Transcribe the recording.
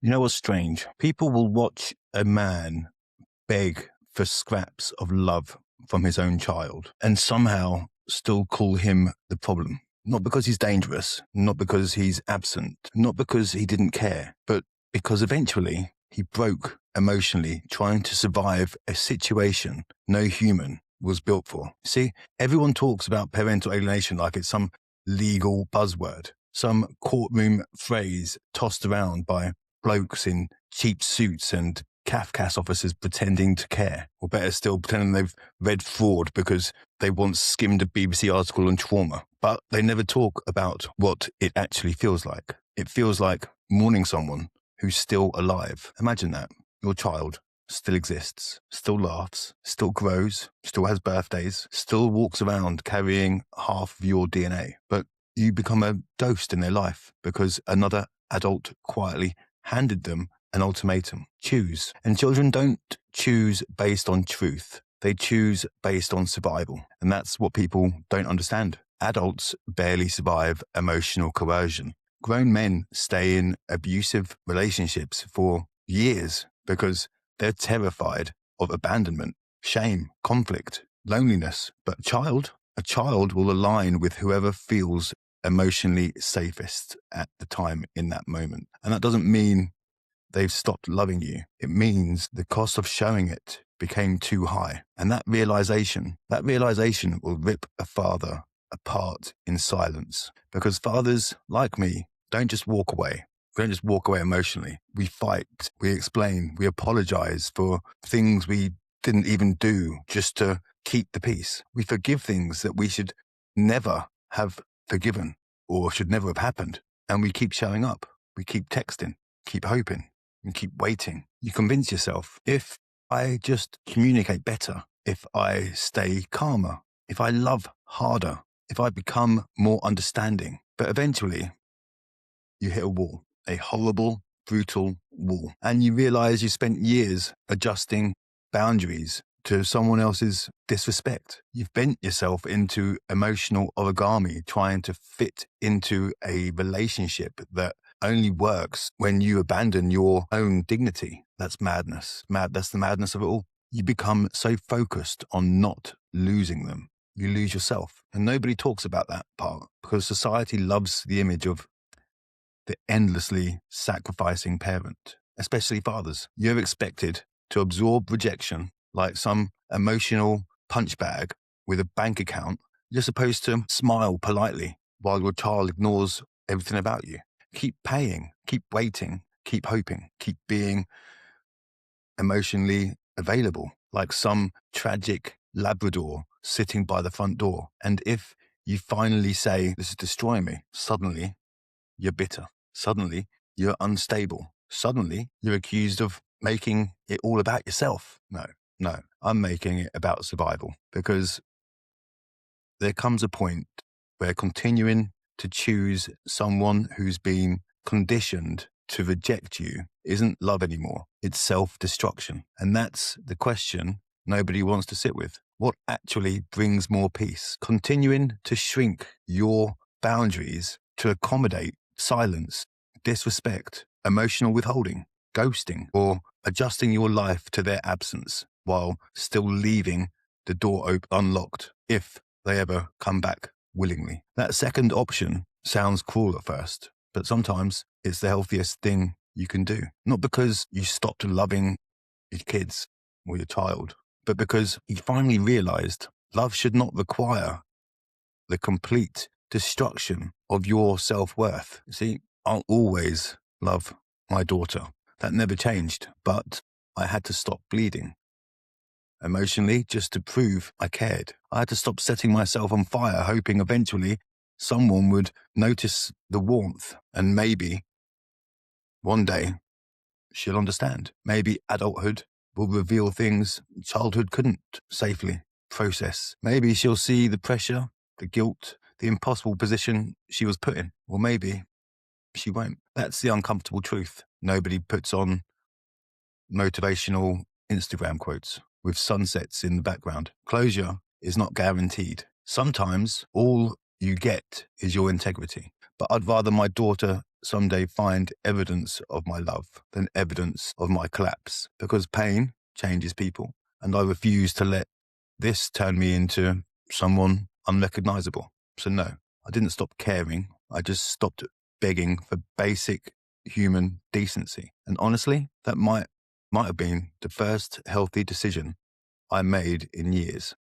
You know what's strange? People will watch a man beg for scraps of love from his own child and somehow still call him the problem. Not because he's dangerous, not because he's absent, not because he didn't care, but because eventually he broke emotionally trying to survive a situation no human was built for. See, everyone talks about parental alienation like it's some legal buzzword, some courtroom phrase tossed around by blokes in cheap suits and CAFCAS officers pretending to care, or better still, pretending they've read Fraud because they once skimmed a BBC article on trauma. But they never talk about what it actually feels like. It feels like mourning someone who's still alive. Imagine that. Your child still exists, still laughs, still grows, still has birthdays, still walks around carrying half of your DNA. But you become a ghost in their life because another adult quietly handed them an ultimatum. Choose. And children don't choose based on truth. They choose based on survival. And that's what people don't understand. Adults barely survive emotional coercion. Grown men stay in abusive relationships for years because they're terrified of abandonment, shame, conflict, loneliness. But a child will align with whoever feels emotionally safest at the time in that moment. And that doesn't mean they've stopped loving you. It means the cost of showing it became too high. And that realization will rip a father apart in silence. Because fathers, like me, don't just walk away. We don't just walk away emotionally. We fight, we explain, we apologize for things we didn't even do just to keep the peace. We forgive things that we should never have forgiven or should never have happened. And we keep showing up. We keep texting, keep hoping, and keep waiting. You convince yourself, if I just communicate better, if I stay calmer, if I love harder, if I become more understanding. But eventually, you hit a wall, a horrible, brutal wall. And you realize you spent years adjusting boundaries to someone else's disrespect. You've bent yourself into emotional origami, trying to fit into a relationship that only works when you abandon your own dignity. That's madness. That's the madness of it all. You become so focused on not losing them. You lose yourself. And nobody talks about that part because society loves the image of the endlessly sacrificing parent, especially fathers. You're expected to absorb rejection like some emotional punch bag with a bank account. You're supposed to smile politely while your child ignores everything about you. Keep paying, keep waiting, keep hoping, keep being emotionally available like some tragic Labrador sitting by the front door. And if you finally say, this is destroying me, suddenly you're bitter. Suddenly, you're unstable. Suddenly, you're accused of making it all about yourself. No, I'm making it about survival because there comes a point where continuing to choose someone who's been conditioned to reject you isn't love anymore. It's self-destruction. And that's the question nobody wants to sit with. What actually brings more peace? Continuing to shrink your boundaries to accommodate silence, disrespect, emotional withholding, ghosting, or adjusting your life to their absence while still leaving the door unlocked if they ever come back willingly. That second option sounds cruel at first, but sometimes it's the healthiest thing you can do. Not because you stopped loving your kids or your child, but because you finally realized love should not require the complete destruction of your self-worth. See, I'll always love my daughter. That never changed, but I had to stop bleeding emotionally just to prove I cared. I had to stop setting myself on fire, hoping eventually someone would notice the warmth and maybe one day she'll understand. Maybe adulthood will reveal things childhood couldn't safely process. Maybe she'll see the pressure, the guilt, the impossible position she was put in. Or maybe she won't. That's the uncomfortable truth. Nobody puts on motivational Instagram quotes with sunsets in the background. Closure is not guaranteed. Sometimes all you get is your integrity. But I'd rather my daughter someday find evidence of my love than evidence of my collapse, because pain changes people, and I refuse to let this turn me into someone unrecognizable. So no, I didn't stop caring. I just stopped begging for basic human decency. And honestly, that might have been the first healthy decision I made in years.